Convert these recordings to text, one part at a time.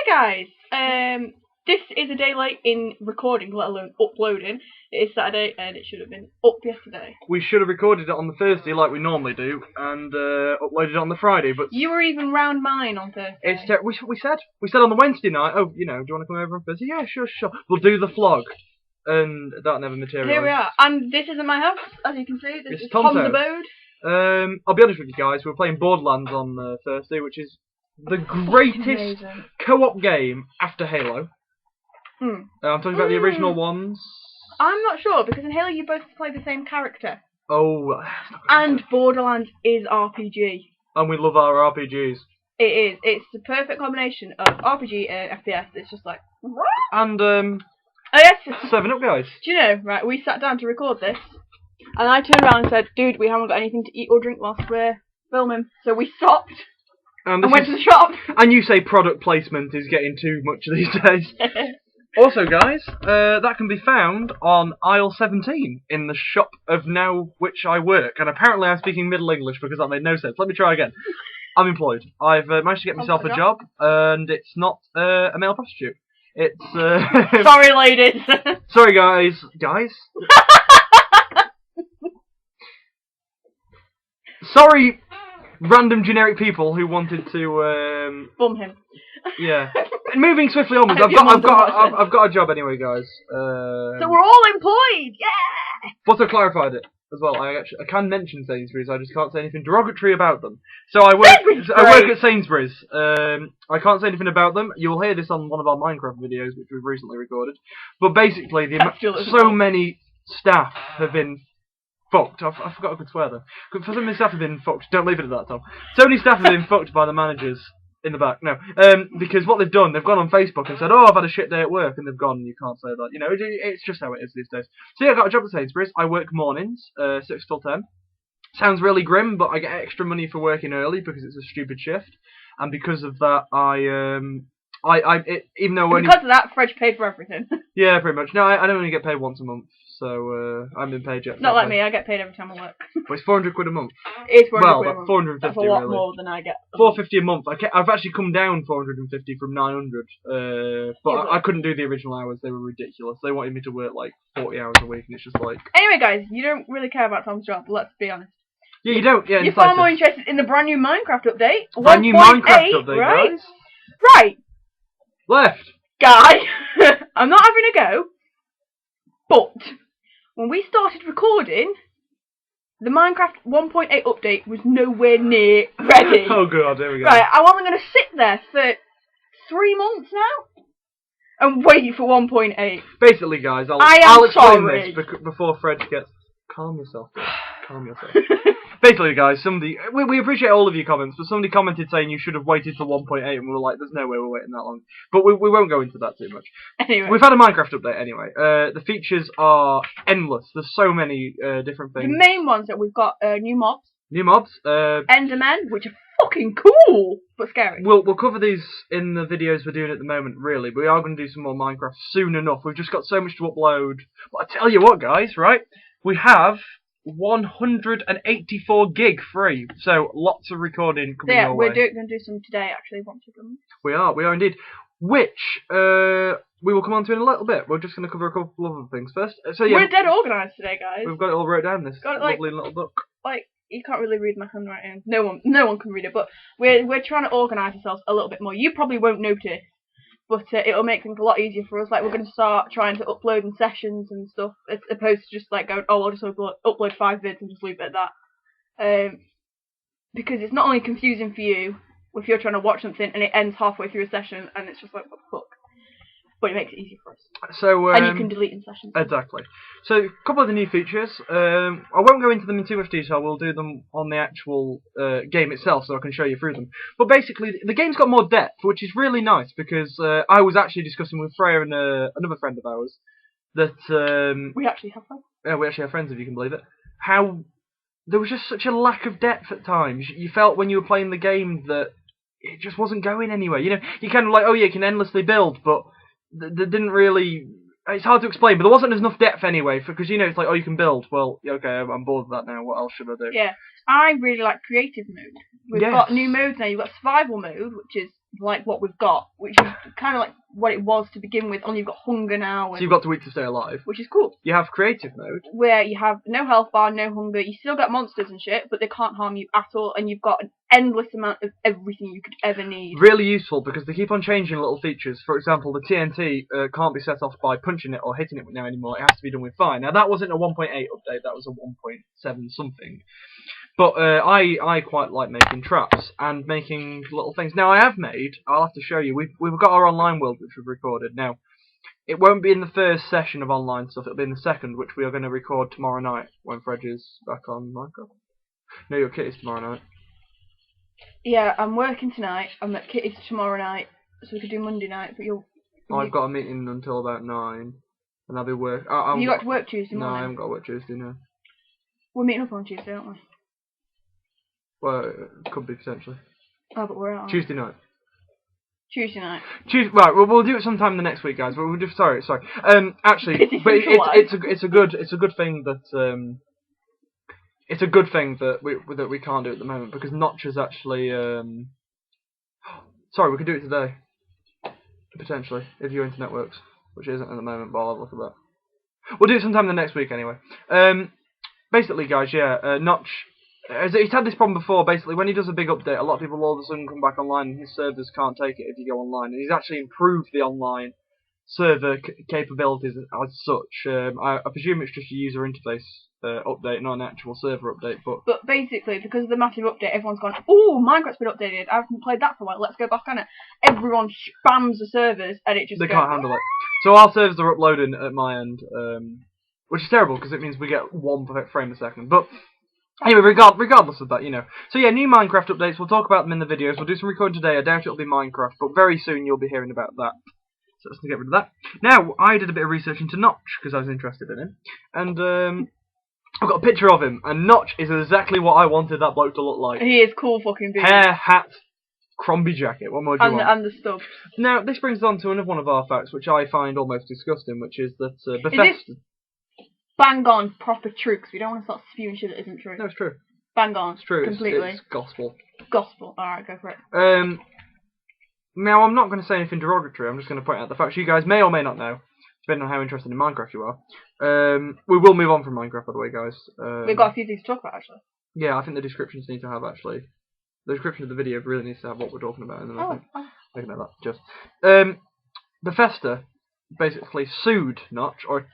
Hey guys, this is a day late in recording, let alone uploading. It is Saturday and it should have been up yesterday. We should have recorded it on the Thursday like we normally do and uploaded it on the Friday, but... You were even round mine on Thursday. We said on the Wednesday night, oh, you know, do you want to come over on Thursday? Yeah, sure. We'll do the Flog. And that never materialised. Here we are, and this isn't my house, as you can see. This is Tom's abode. I'll be honest with you guys, we were playing Borderlands on Thursday, which is the greatest co-op game after Halo. I'm talking about the original ones. I'm not sure, because in Halo you both play the same character. Oh, and Borderlands is RPG. And we love our RPGs. It is. It's the perfect combination of RPG and FPS. It's just like... And, oh yes. 7 Up, guys. Do you know, right, we sat down to record this, and I turned around and said, dude, we haven't got anything to eat or drink whilst we're filming. So we stopped and went to the shop. And you say product placement is getting too much these days. Also, guys, that can be found on aisle 17 in the shop of now which I work. And apparently I'm speaking Middle English because that made no sense. Let me try again. I'm employed. I've managed to get myself a job, and it's not a male prostitute. It's, Sorry, ladies. Sorry, guys. Guys? Sorry, random generic people who wanted to, bum him. Yeah. Moving swiftly onwards, I've got a job anyway, guys. So we're all employed, yeah! But I clarified it as well. I can mention Sainsbury's, I just can't say anything derogatory about them. So I work at Sainsbury's. I can't say anything about them. You'll hear this on one of our Minecraft videos, which we've recently recorded. But basically, so many staff have been fucked. I forgot I could swear there. So many staff have been fucked. Don't leave it at that, Tom. So many staff have been fucked by the managers. In the back, no. Because what they've done, they've gone on Facebook and said, oh, I've had a shit day at work, and they've gone, you can't say that. You know, it's just how it is these days. So yeah, I got a job at Sainsbury's. I work mornings, 6 till 10. Sounds really grim, but I get extra money for working early because it's a stupid shift. And because of that, even though because of that, Fred paid for everything. Yeah, pretty much. No, I don't only get paid once a month, so I haven't been paid yet. Not like me, I get paid every time I work. But it's 400 quid a month. It's 400 quid a month. 450 That's a lot really. more than I get. 450 a month. I've actually come down 450 from 900, but I couldn't do the original hours. They were ridiculous. They wanted me to work like 40 hours a week, and it's just like... Anyway, guys, you don't really care about Tom's job, let's be honest. Yeah, you don't. Yeah, you're far more interested in the brand new Minecraft update. Brand new Minecraft update, right? Guys. Right. Left. Guy, I'm not having a go, but when we started recording, the Minecraft 1.8 update was nowhere near ready. Oh god, there we go. Right, I wasn't going to sit there for 3 months now and wait for 1.8. Basically, guys, I'll explain this before Fred gets... Calm yourself. Calm yourself. Basically, guys, we appreciate all of your comments, but somebody commented saying you should have waited till 1.8, and we were like, there's no way we're waiting that long. But we won't go into that too much. Anyway. We've had a Minecraft update anyway. The features are endless. There's so many different things. The main ones that we've got new mobs. New mobs. Endermen, which are fucking cool, but scary. We'll cover these in the videos we're doing at the moment, really. We are going to do some more Minecraft soon enough. We've just got so much to upload. But I tell you what, guys, right? We have 184 gig free, so lots of recording coming your way. Yeah, we're going to do some today, actually, once we're done. We are indeed. Which, we will come on to in a little bit. We're just going to cover a couple of other things first. So yeah, we're dead organised today, guys. We've got it all wrote down, this lovely little book. Like, you can't really read my handwriting. No one can read it, but we're trying to organise ourselves a little bit more. You probably won't notice, but it'll make things a lot easier for us. Like, we're going to start trying to upload in sessions and stuff, as opposed to just like going, oh, I'll just upload 5 vids and just leave it at that. Because it's not only confusing for you if you're trying to watch something and it ends halfway through a session and it's just like, what the fuck? But it makes it easier for us. So, and you can delete in sessions. Exactly. So, a couple of the new features. I won't go into them in too much detail. We'll do them on the actual game itself, so I can show you through them. But basically, the game's got more depth, which is really nice, because I was actually discussing with Freya and another friend of ours that... we actually have friends? Yeah, we actually have friends, if you can believe it. How there was just such a lack of depth at times. You felt when you were playing the game that it just wasn't going anywhere. You know, you kind of like, oh yeah, you can endlessly build, but... There didn't really... It's hard to explain, but there wasn't enough depth anyway, because, you know, it's like, oh, you can build. Well, okay, I'm bored of that now. What else should I do? Yeah, I really like creative mode. We've got new modes now. You've got survival mode, which is like what we've got, which is kind of like what it was to begin with. Only you've got hunger now, So you've got to eat to stay alive. which is cool. You have creative mode. Where you have no health bar, no hunger. You still got monsters and shit, but they can't harm you at all, and you've got an endless amount of everything you could ever need. Really useful because they keep on changing little features. For example, the TNT can't be set off by punching it or hitting it now anymore. It has to be done with fire. Now that wasn't a 1.8 update. That was a 1.7 something. But I quite like making traps and making little things. Now I have made. I'll have to show you. We've got our online world which we've recorded. Now it won't be in the first session of online stuff. It'll be in the second, which we are going to record tomorrow night when Fred is back on Minecraft. No, your Kitty's tomorrow night. Yeah, I'm working tonight. I'm at Kitty's tomorrow night, so we could do Monday night. But I've got a meeting until about 9, and I'll be work. You got to work Tuesday morning. No, I haven't got to work Tuesday. No. We're meeting up on Tuesday, aren't we? Well, it could be potentially. Oh, but we're out. Tuesday night. Tuesday night. Right, well, we'll do it sometime the next week, guys. But we'll just sorry. Actually, but it's a good thing that it's a good thing that we can't do at the moment because Notch is actually sorry, we could do it today potentially if your internet works, which isn't at the moment. But I'll have a look at that. We'll do it sometime the next week anyway. Basically, guys, yeah, Notch. He's had this problem before. Basically, when he does a big update, a lot of people all of a sudden come back online, and his servers can't take it if you go online. And he's actually improved the online server capabilities as such. I presume it's just a user interface update, not an actual server update. But basically, because of the massive update, everyone's gone, "Oh, Minecraft's been updated. I haven't played that for a while. Let's go back on it." Everyone spams the servers, and it just they can't handle it. So our servers are uploading at my end, which is terrible because it means we get 1 frame a second. But anyway, regardless of that, you know. So yeah, new Minecraft updates. We'll talk about them in the videos. We'll do some recording today. I doubt it'll be Minecraft, but very soon you'll be hearing about that. So let's get rid of that. Now, I did a bit of research into Notch because I was interested in him, and I've got a picture of him. And Notch is exactly what I wanted that bloke to look like. He is cool fucking dude. Hair, hat, Crombie jacket. What more do you want? And the stubs. Now, this brings us on to another one of our facts, which I find almost disgusting, which is that Bethesda. Bang on, proper true, because we don't want to start spewing shit that isn't true. No, it's true. Bang on. It's true. Completely. It's gospel. Gospel. Alright, go for it. Now, I'm not going to say anything derogatory. I'm just going to point out the facts you guys may or may not know, depending on how interested in Minecraft you are. We will move on from Minecraft, by the way, guys. We've got a few things to talk about, actually. Yeah, I think the descriptions need to have, actually. The description of the video really needs to have what we're talking about. And then I think we can have that. Just. Bethesda basically sued Notch, or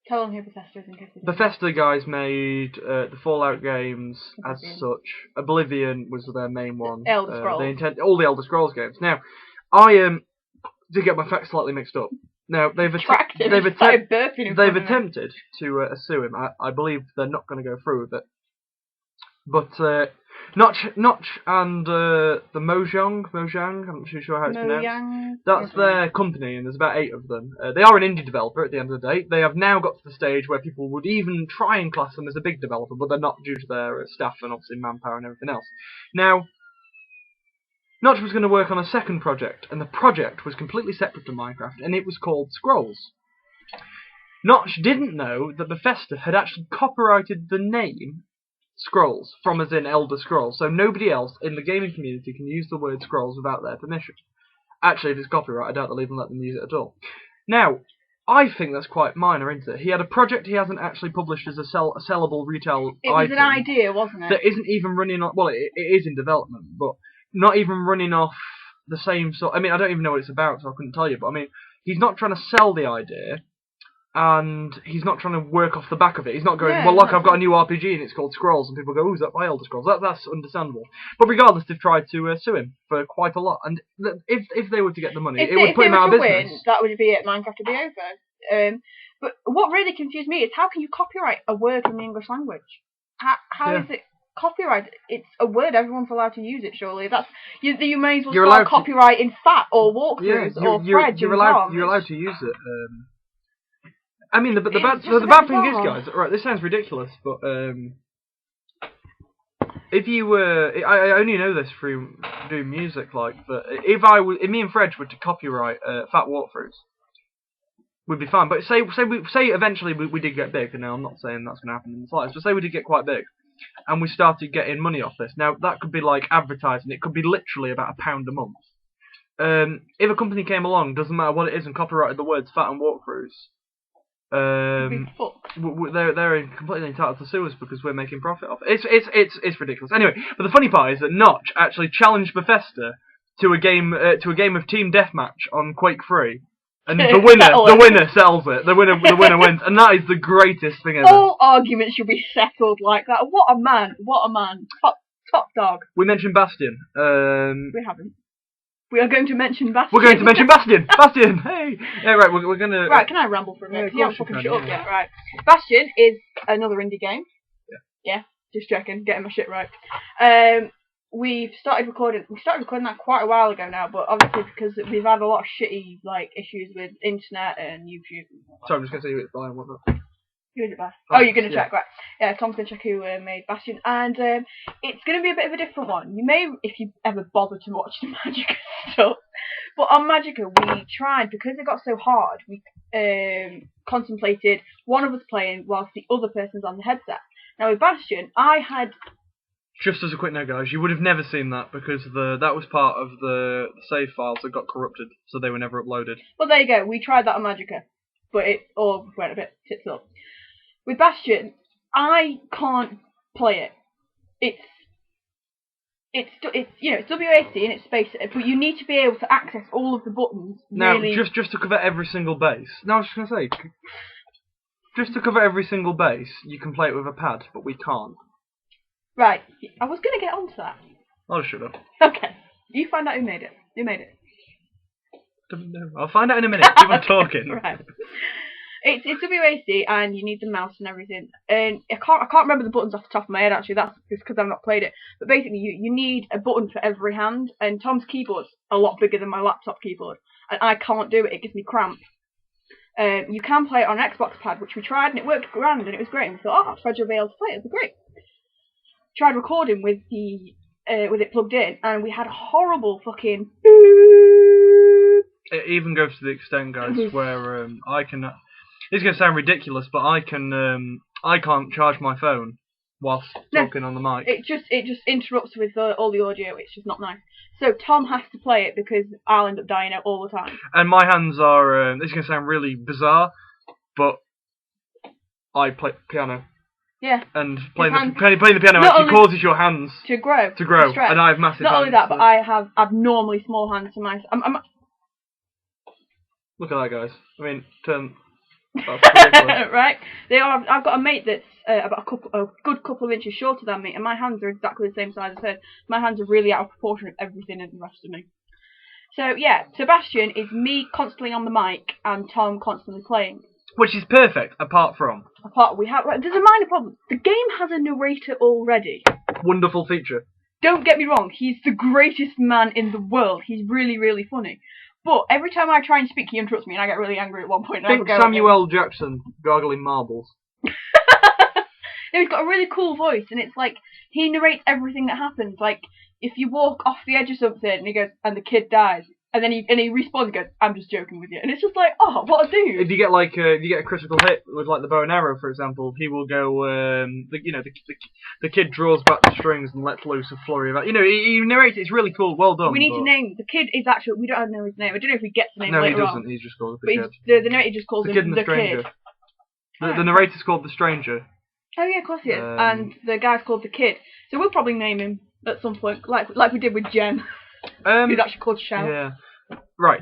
Tell them who Bethesda is in case they don't. Bethesda guys made the Fallout games as such. Oblivion was their main one. Elder Scrolls. All the Elder Scrolls games. Now, I did get my facts slightly mixed up. Now they've attempted to sue him. I believe they're not going to go through with it. But Notch and the Mojang, I'm not too sure how it's pronounced. That's their company, and there's about 8 of them. They are an indie developer at the end of the day. They have now got to the stage where people would even try and class them as a big developer, but they're not due to their staff and obviously manpower and everything else. Now, Notch was going to work on a second project, and the project was completely separate to Minecraft, and it was called Scrolls. Notch didn't know that Bethesda had actually copyrighted the name Scrolls, from as in Elder Scrolls, so nobody else in the gaming community can use the word Scrolls without their permission. Actually, if it's copyright, I doubt they'll even let them use it at all. Now, I think that's quite minor, isn't it? He had a project he hasn't actually published as a sellable retail item. It was an idea, wasn't it? That isn't even running on... Well, it is in development, but not even running off the same sort... I mean, I don't even know what it's about, so I couldn't tell you, but I mean, he's not trying to sell the idea, and he's not trying to work off the back of it. He's not going, well, look, I've got a new RPG and it's called Scrolls, and people go, oh, is that by Elder Scrolls? That's understandable. But regardless, they've tried to sue him for quite a lot, and if they were to get the money, it would put him out of business. Win, that would be it. Minecraft would be over. But what really confused me is how can you copyright a word in the English language? How is it copyright? It's a word. Everyone's allowed to use it. Surely that's you may as well start copyrighting Fat or Walkthroughs or Fred. You're allowed to use it. I mean, the bad thing is, guys, right, this sounds ridiculous, but if you I only know this through doing music, like, but if me and Fred were to copyright FATWalkthroughs, we'd be fine. But say eventually we did get big, and now I'm not saying that's going to happen in the slightest, but say we did get quite big, and we started getting money off this. Now, that could be like advertising. It could be literally about £1 a month. If a company came along, doesn't matter what it is, and copyrighted the words "fat and walkthroughs," they're completely entitled to sue us because we're making profit off it. It's ridiculous. Anyway, but the funny part is that Notch actually challenged Bethesda to a game of team deathmatch on Quake 3. And the winner sells it. The winner wins, and that is the greatest thing ever. All arguments should be settled like that. What a man! What a man! Top dog. We mentioned Bastion. We haven't. We are going to mention Bastion. We're going to mention Bastion. Bastion. Hey. Yeah. Right. We're gonna. Right. Can I ramble for a minute? Yeah, You haven't fucking shut up yet. Right. Bastion is another indie game. Yeah. Just checking. Getting my shit right. We started recording that quite a while ago now, but obviously because we've had a lot of shitty issues with internet and YouTube. Sorry, I'm just gonna say it's fine. What's that? Who is it by? Oh, you're gonna check, right? Yeah, Tom's gonna check who made Bastion, and it's gonna be a bit of a different one. You may, if you ever bother to watch the Magicka stuff, but on Magicka we tried, because it got so hard. We contemplated one of us playing whilst the other person's on the headset. Now with Bastion, I had. Just as a quick note, guys, you would have never seen that because that was part of the save files that got corrupted, so they were never uploaded. Well, there you go. We tried that on Magicka, but it all went a bit tits up. With Bastion, I can't play it. It's WASD and it's space, but you need to be able to access all of the buttons. Now, really... just to cover every single base. No, I was just gonna say, just to cover every single base, you can play it with a pad, but we can't. Right, I was going to get onto that. I'll shut up. Okay, you find out who made it. Who made it? Don't know. I'll find out in a minute. Keep on talking. Right. It's WASD and you need the mouse and everything. And I can't remember the buttons off the top of my head actually. That's just because I've not played it. But basically, you need a button for every hand. And Tom's keyboard's a lot bigger than my laptop keyboard, and I can't do it. It gives me cramp. You can play it on an Xbox pad, which we tried, and it worked grand, and it was great. And we thought, oh, Fred will be able to play it. It'll be great. Tried recording with it plugged in, and we had a horrible fucking. It even goes to the extent, guys, where I can. It's gonna sound ridiculous, but I can't charge my phone whilst talking on the mic. It just interrupts with all the audio. It's just not nice. So Tom has to play it because I'll end up dying out all the time. And my hands are. This is gonna sound really bizarre, but I play piano. Yeah. And playing the piano actually causes your hands to grow. And I have massive hands. Not only that, but I have abnormally small hands to my. Look at that, guys. I mean, turn. That's ridiculous. Right? I've got a mate that's about a good couple of inches shorter than me, and my hands are exactly the same size as hers. My hands are really out of proportion with everything and the rest of me. So yeah, Sebastian is me constantly on the mic and Tom constantly playing. Which is perfect, apart from there's a minor problem. The game has a narrator already. Wonderful feature. Don't get me wrong, he's the greatest man in the world. He's really, really funny. But every time I try and speak, he interrupts me, and I get really angry at one point. Think Samuel L. Jackson gargling marbles. No, he's got a really cool voice, and it's like he narrates everything that happens. Like if you walk off the edge of something, and he goes, and the kid dies. And then he responds and goes, I'm just joking with you. And it's just like, oh, what a dude. If you get a critical hit with like the bow and arrow, for example, he will go, the kid draws back the strings and lets loose a flurry of, he narrates it. It's really cool. Well done. We need to name, the kid is actually, we don't know his name. I don't know if we get the name later on. No, he doesn't. He's just called the kid. The narrator just calls him the kid and the stranger. The narrator's called the stranger. Oh yeah, of course he is. And the guy's called the kid. So we'll probably name him at some point, like we did with Jen. Who's actually called Shout. Yeah. Right.